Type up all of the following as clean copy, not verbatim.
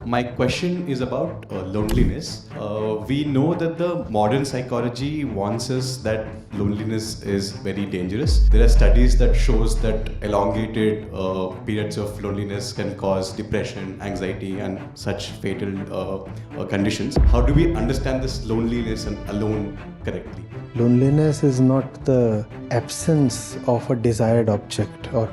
My question is about loneliness. We know that the modern psychology warns us that loneliness is very dangerous. There are studies that shows that elongated periods of loneliness can cause depression, anxiety, and such fatal conditions. How do we understand this loneliness and alone correctly? Loneliness is not the absence of a desired object or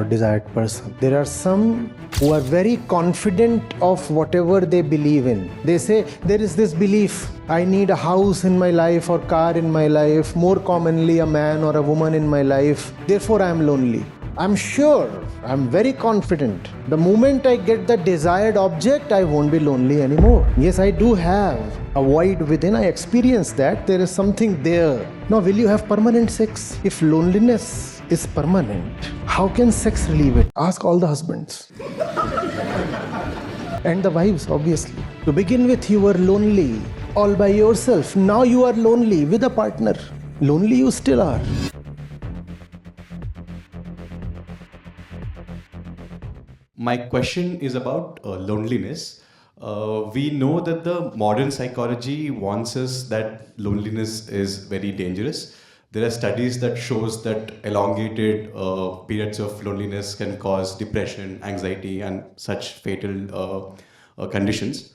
desired person. There are some who are very confident of whatever they believe in. They say, there is this belief, I need a house in my life or car in my life, more commonly a man or a woman in my life, therefore I am lonely. I'm sure, I'm very confident. The moment I get the desired object, I won't be lonely anymore. Yes, I do have a void within. I experience that. There is something there. Now, will you have permanent sex? If loneliness is permanent, how can sex relieve it? Ask all the husbands. And the wives, obviously. To begin with, you were lonely all by yourself. Now you are lonely with a partner. Lonely you still are. My question is about loneliness. We know that the modern psychology warns us that loneliness is very dangerous. There are studies that shows that elongated periods of loneliness can cause depression, anxiety, and such fatal conditions.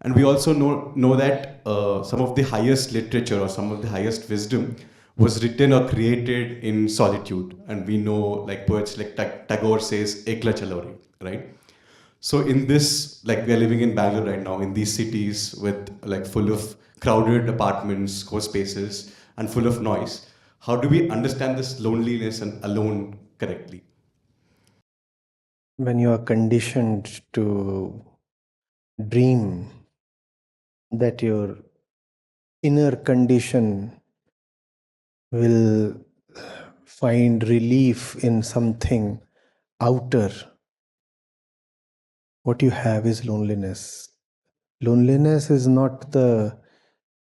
And we also know that some of the highest literature or some of the highest wisdom was written or created in solitude. And we know, like poets like Tagore says, ekla chalore, right? So in this, like we're living in Bangalore right now, in these cities with like full of crowded apartments, co-spaces, and full of noise, how do we understand this loneliness and alone correctly? When you are conditioned to dream that your inner condition will find relief in something outer, what you have is loneliness. Loneliness is not the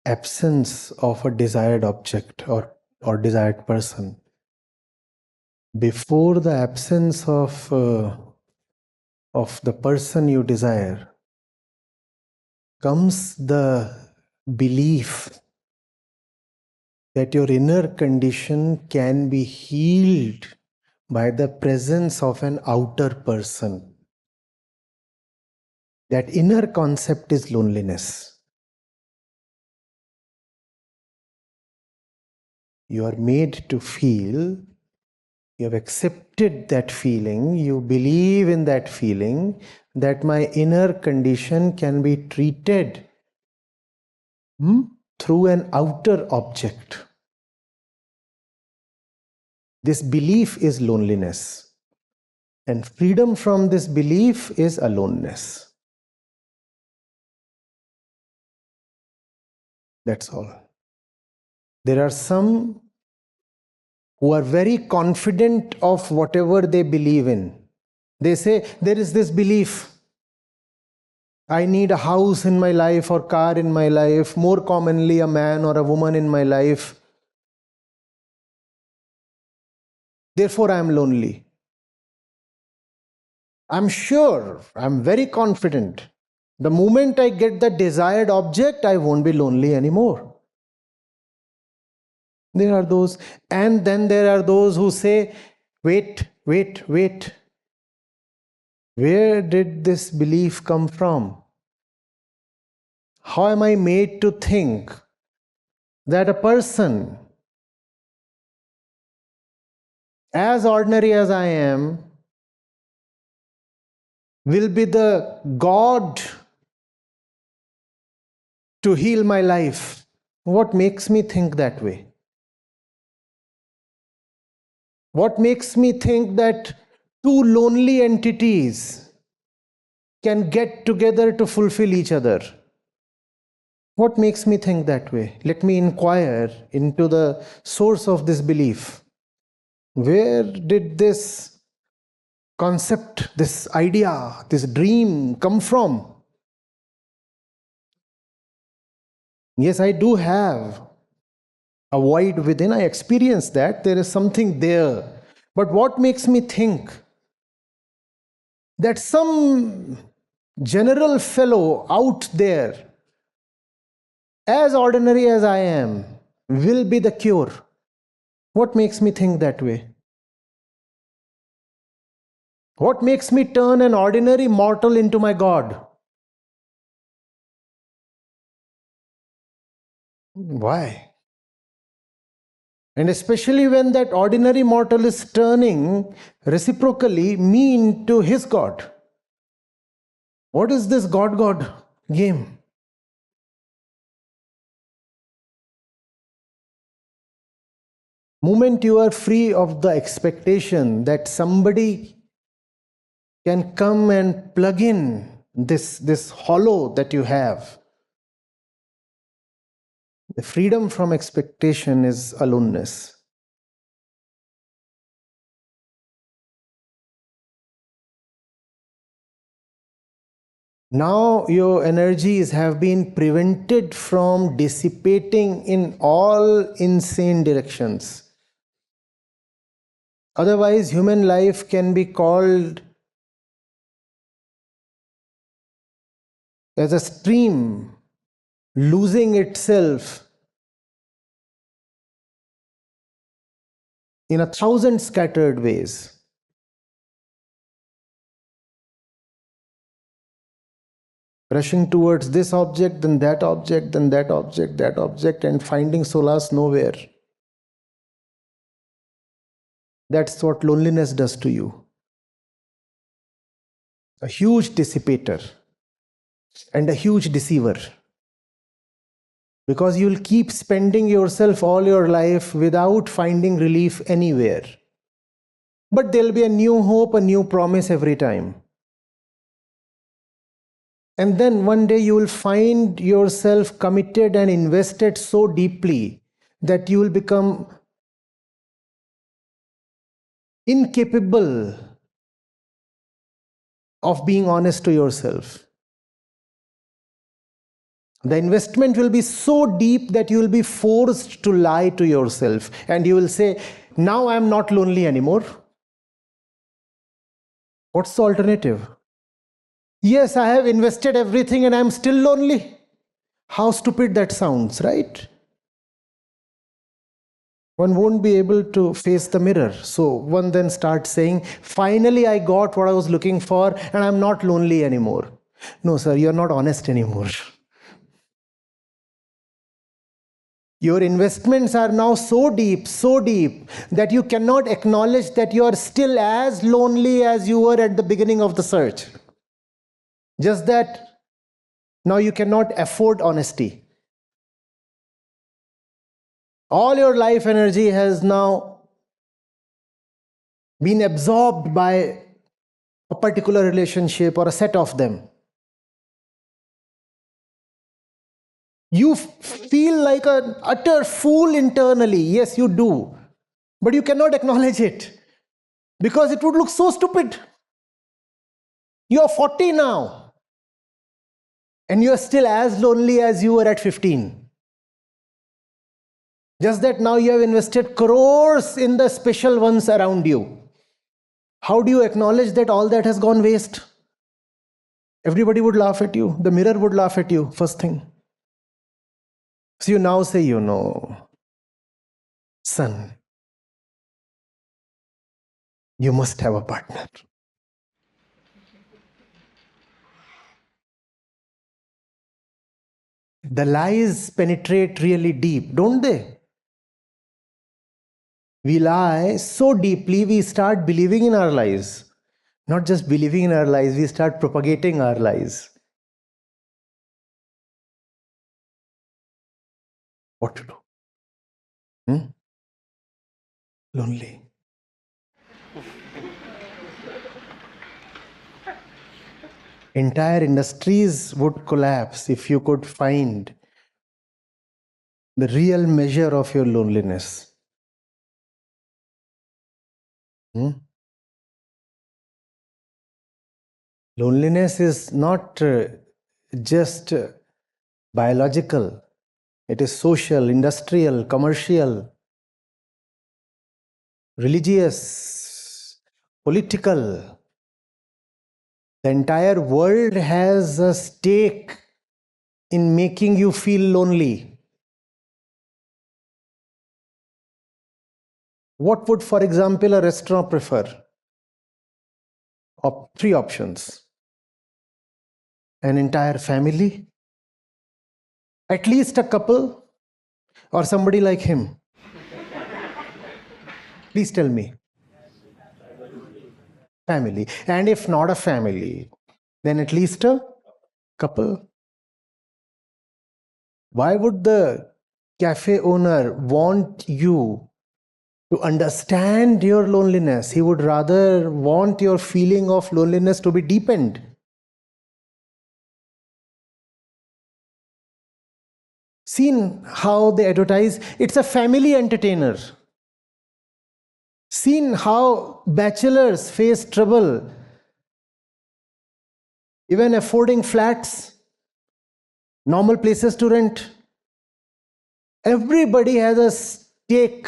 absence of a desired object or desired person. Before the absence of the person you desire comes the belief that your inner condition can be healed by the presence of an outer person. That inner concept is loneliness. You are made to feel, you have accepted that feeling, you believe in that feeling, that my inner condition can be treated through an outer object. This belief is loneliness. And freedom from this belief is aloneness. That's all. There are some who are very confident of whatever they believe in. They say, there is this belief, I need a house in my life or car in my life, more commonly a man or a woman in my life, therefore I am lonely. I'm sure, I'm very confident. The moment I get the desired object, I won't be lonely anymore. There are those, and then there are those who say, wait. Where did this belief come from? How am I made to think that a person, as ordinary as I am, will be the God to heal my life? What makes me think that way? What makes me think that two lonely entities can get together to fulfill each other? What makes me think that way? Let me inquire into the source of this belief. Where did this concept, this idea, this dream come from? Yes, I do have a void within. I experience that. There is something there. But what makes me think that some general fellow out there, as ordinary as I am, will be the cure. What makes me think that way? What makes me turn an ordinary mortal into my God? Why? And especially when that ordinary mortal is turning reciprocally me into his God. What is this God game? Moment you are free of the expectation that somebody can come and plug in this hollow that you have, the freedom from expectation is aloneness. Now your energies have been prevented from dissipating in all insane directions. Otherwise, human life can be called as a stream losing itself in 1,000 scattered ways. Rushing towards this object, then that object, then that object, that object, and finding solace nowhere. That's what loneliness does to you. A huge dissipator and a huge deceiver. Because you'll keep spending yourself all your life without finding relief anywhere. But there'll be a new hope, a new promise every time. And then one day you will find yourself committed and invested so deeply that you will become incapable of being honest to yourself. The investment will be so deep that you will be forced to lie to yourself. And you will say, now I am not lonely anymore. What's the alternative? Yes, I have invested everything and I am still lonely. How stupid that sounds, right? One won't be able to face the mirror. So one then starts saying, finally I got what I was looking for and I'm not lonely anymore. No, sir, you're not honest anymore. Your investments are now so deep that you cannot acknowledge that you are still as lonely as you were at the beginning of the search. Just that now you cannot afford honesty. All your life energy has now been absorbed by a particular relationship or a set of them. You feel like an utter fool internally. Yes, you do. But you cannot acknowledge it because it would look so stupid. You are 40 now and you are still as lonely as you were at 15. Just that now you have invested crores in the special ones around you. How do you acknowledge that all that has gone waste? Everybody would laugh at you. The mirror would laugh at you, first thing. So you now say, son, you must have a partner. The lies penetrate really deep, don't they? We lie so deeply, we start believing in our lies. Not just believing in our lies, we start propagating our lies. What to do? Lonely. Entire industries would collapse if you could find the real measure of your loneliness. Loneliness is not just biological. It is social, industrial, commercial, religious, political. The entire world has a stake in making you feel lonely. What would, for example, a restaurant prefer? Three options: an entire family, at least a couple, or somebody like him. Please tell me. Family. And if not a family, then at least a couple. Why would the cafe owner want you to understand your loneliness? He would rather want your feeling of loneliness to be deepened. Seen how they advertise, it's a family entertainer. Seen how bachelors face trouble even affording flats, normal places to rent. Everybody has a stake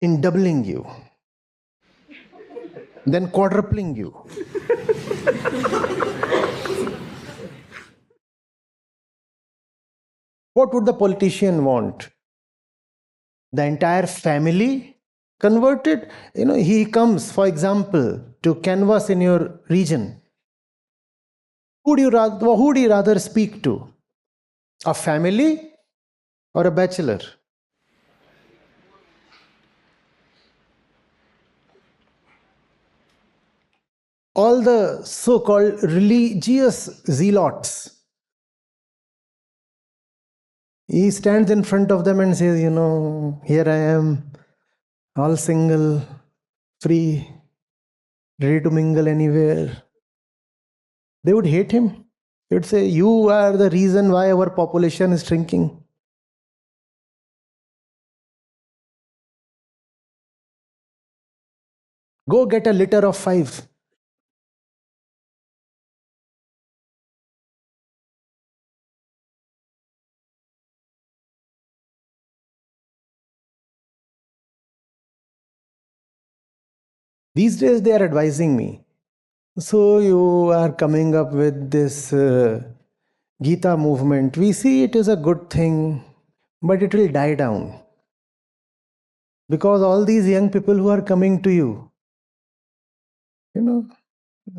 in doubling you, then quadrupling you. What would the politician want? The entire family converted? He comes, for example, to canvass in your region. Who would you rather speak to? A family or a bachelor? All the so-called religious zealots. He stands in front of them and says, here I am, all single, free, ready to mingle anywhere. They would hate him. They would say, you are the reason why our population is shrinking. Go get a litter of 5. These days they are advising me. So you are coming up with this Gita movement. We see it is a good thing, but it will die down. Because all these young people who are coming to you,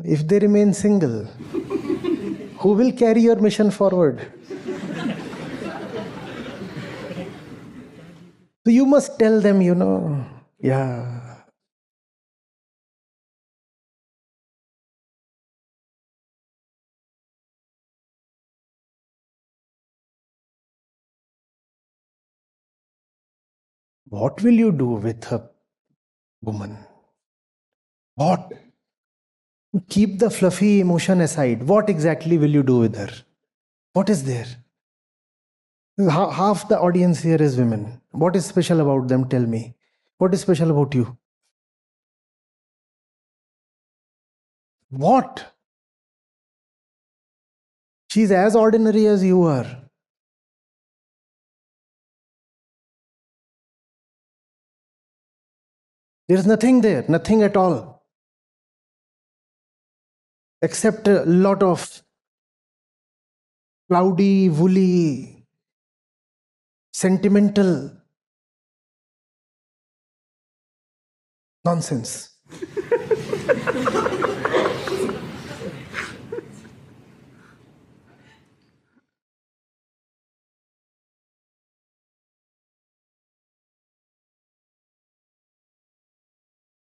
if they remain single, who will carry your mission forward? So you must tell them, yeah. What will you do with a woman? What? Keep the fluffy emotion aside. What exactly will you do with her? What is there? Half the audience here is women. What is special about them? Tell me. What is special about you? What? She's as ordinary as you are. There's nothing there, nothing at all. Except a lot of cloudy, woolly, sentimental nonsense.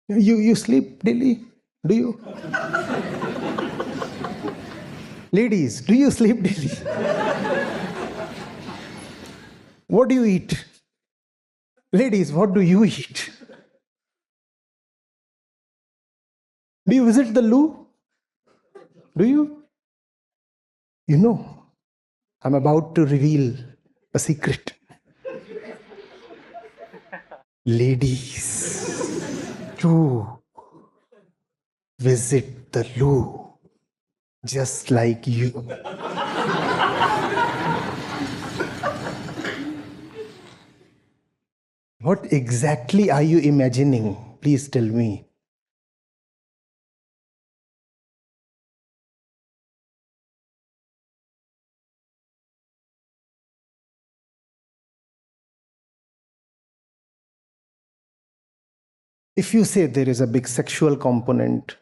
You sleep daily? Do you? Ladies, do you sleep daily? What do you eat? Ladies, what do you eat? Do you visit the loo? Do you? I'm about to reveal a secret. Ladies, do visit the loo just like you. What exactly are you imagining? Please tell me. If you say there is a big sexual component,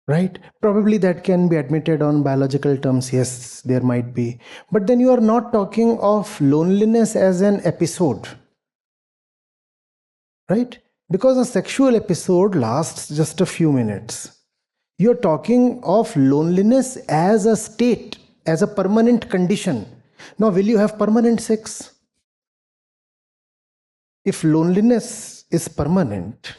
right? Probably that can be admitted on biological terms. Yes, there might be. But then you are not talking of loneliness as an episode, right? Because a sexual episode lasts just a few minutes. You're talking of loneliness as a state, as a permanent condition. Now, will you have permanent sex? If loneliness is permanent,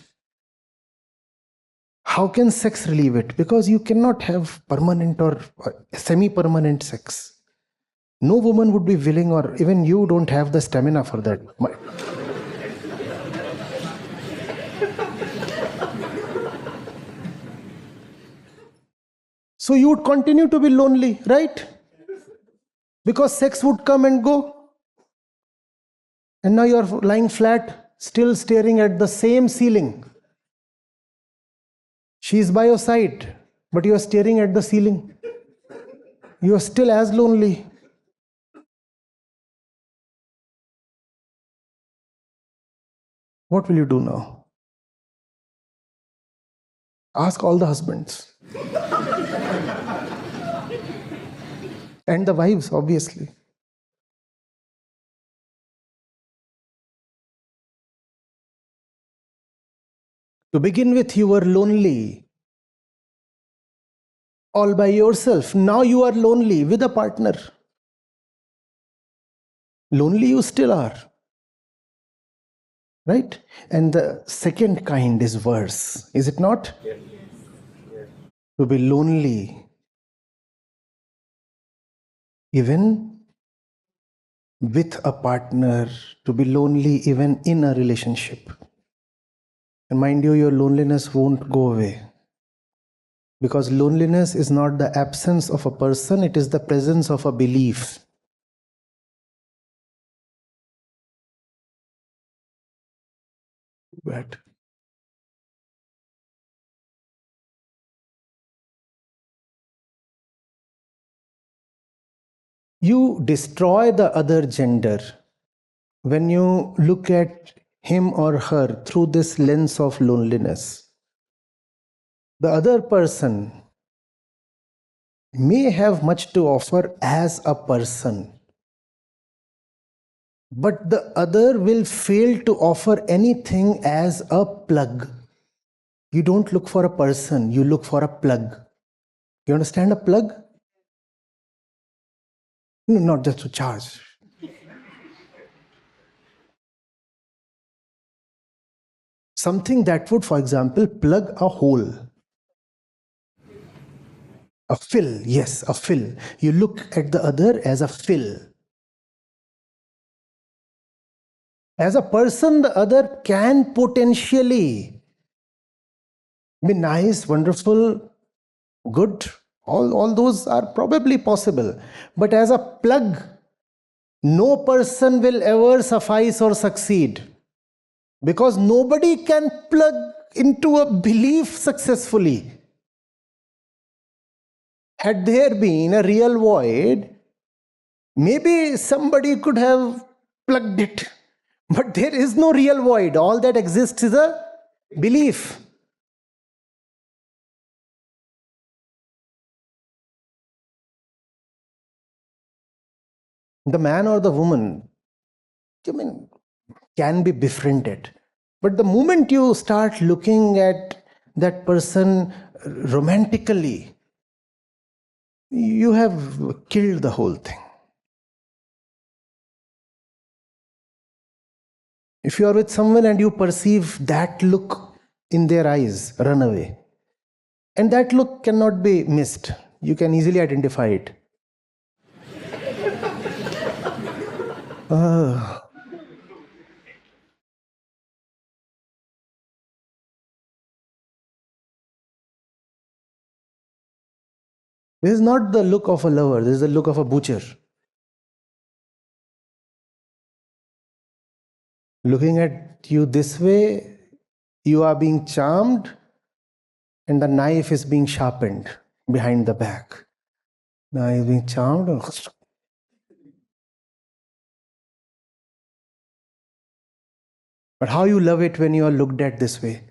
how can sex relieve it? Because you cannot have permanent or semi-permanent sex. No woman would be willing, or even you don't have the stamina for that. So you would continue to be lonely, right? Because sex would come and go. And now you're lying flat, still staring at the same ceiling. She is by your side, but you are staring at the ceiling. You are still as lonely. What will you do now? Ask all the husbands. And the wives, obviously. To begin with, you were lonely all by yourself. Now you are lonely with a partner. Lonely you still are. Right? And the second kind is worse, is it not? Yes. To be lonely even with a partner, to be lonely even in a relationship. And mind you, your loneliness won't go away. Because loneliness is not the absence of a person, it is the presence of a belief. But you destroy the other gender when you look at him or her through this lens of loneliness. The other person may have much to offer as a person, but the other will fail to offer anything as a plug. You don't look for a person, you look for a plug. You understand a plug? No, not just to charge. Something that would, for example, plug a hole. A fill, yes, a fill. You look at the other as a fill. As a person, the other can potentially be nice, wonderful, good. All those are probably possible. But as a plug, no person will ever suffice or succeed. Because nobody can plug into a belief successfully. Had there been a real void, maybe somebody could have plugged it. But there is no real void. All that exists is a belief. The man or the woman, can be befriended. But the moment you start looking at that person romantically, you have killed the whole thing. If you are with someone and you perceive that look in their eyes, run away. And that look cannot be missed. You can easily identify it. This is not the look of a lover, this is the look of a butcher. Looking at you this way, you are being charmed, and the knife is being sharpened behind the back. Now he's being charmed. But how you love it when you are looked at this way?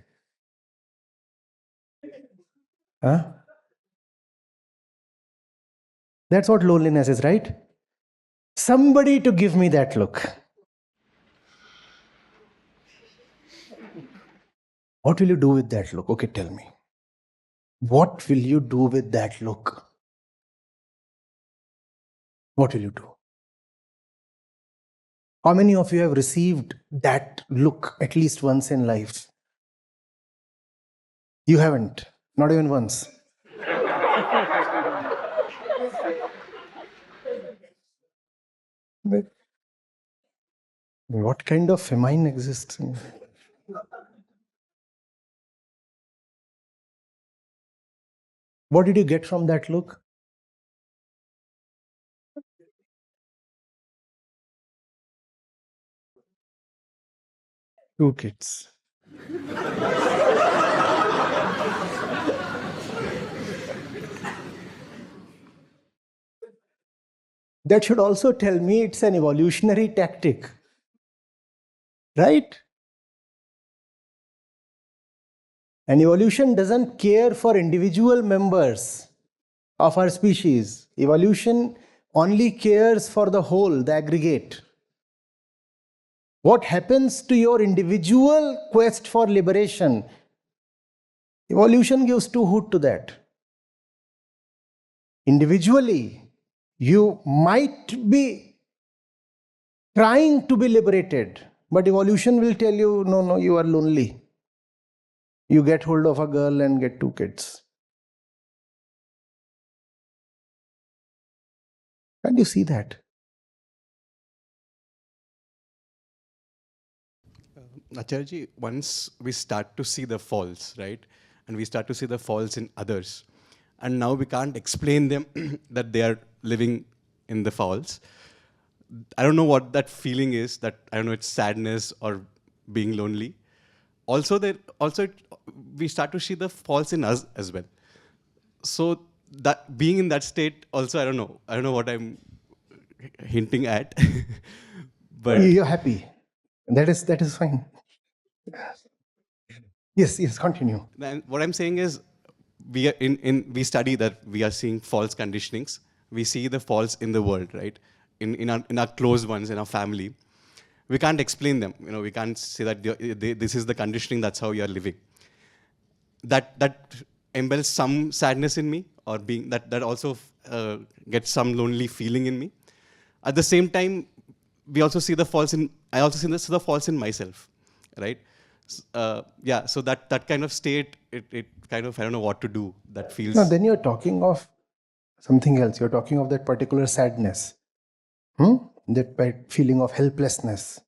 Huh? That's what loneliness is, right? Somebody to give me that look. What will you do with that look? Okay, tell me. What will you do with that look? What will you do? How many of you have received that look at least once in life? You haven't, not even once. What kind of famine exists? What did you get from that look? Two kids. That should also tell me it's an evolutionary tactic, right? And evolution doesn't care for individual members of our species. Evolution only cares for the whole, the aggregate. What happens to your individual quest for liberation? Evolution gives two hoots to that. Individually, you might be trying to be liberated, but evolution will tell you, no, you are lonely. You get hold of a girl and get two kids. Can't you see that? Acharya, once we start to see the faults, right, and we start to see the faults in others, and now we can't explain them that they are living in the faults. I don't know what that feeling is. That I don't know, it's sadness or being lonely. We start to see the faults in us as well. So that being in that state, also I don't know what I'm hinting at, but You're happy. That is fine. Yes, continue. then what I'm saying is, we are we study that we are seeing false conditionings. We see the faults in the world, right? In our close ones, in our family. We can't explain them. We can't say that this is the conditioning. That's how you are living. That embellishes some sadness in me, or being that also gets some lonely feeling in me. At the same time, we also see the faults in. I also see the faults in myself, right? Yeah. So that kind of state, it kind of, I don't know what to do. That feels. No, then you're talking of something else. You're talking of that particular sadness, that feeling of helplessness,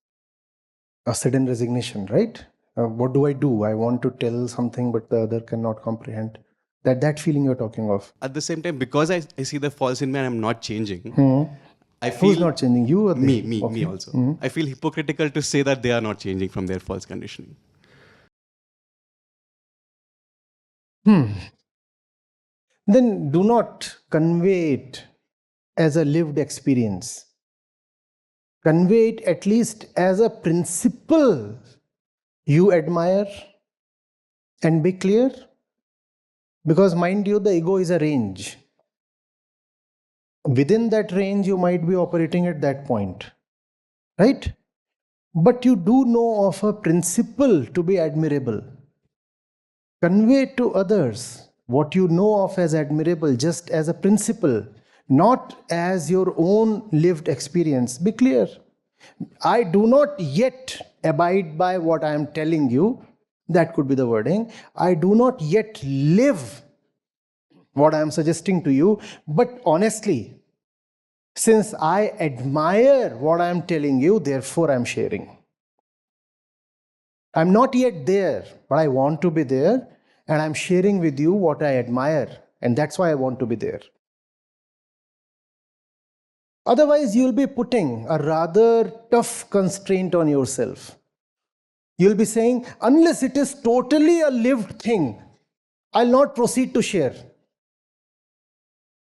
a sudden resignation, right? What do? I want to tell something, but the other cannot comprehend. That feeling you're talking of. At the same time, because I see the faults in me and I'm not changing, I Who's feel not changing? You or they? me also. I feel hypocritical to say that they are not changing from their false conditioning. Then do not convey it as a lived experience. Convey it at least as a principle you admire and be clear. Because mind you, the ego is a range. Within that range, you might be operating at that point, right? But you do know of a principle to be admirable. Convey to others what you know of as admirable just as a principle, not as your own lived experience. Be clear. I do not yet abide by what I am telling you. That could be the wording. I do not yet live what I am suggesting to you, but honestly, since I admire what I am telling you, therefore I am sharing. I'm not yet there, but I want to be there, and I'm sharing with you what I admire, and that's why I want to be there. Otherwise, you'll be putting a rather tough constraint on yourself. You'll be saying, unless it is totally a lived thing, I'll not proceed to share.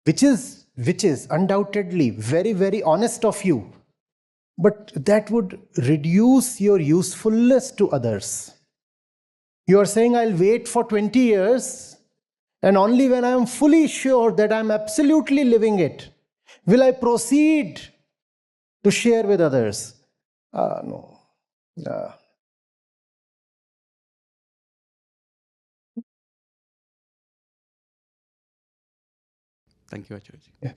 Which is undoubtedly very, very honest of you. but that would reduce your usefulness to others. You are saying, I'll wait for 20 years, and only when I am fully sure that I'm absolutely living it will I proceed to share with others. No. Thank you, Acharya. Yeah.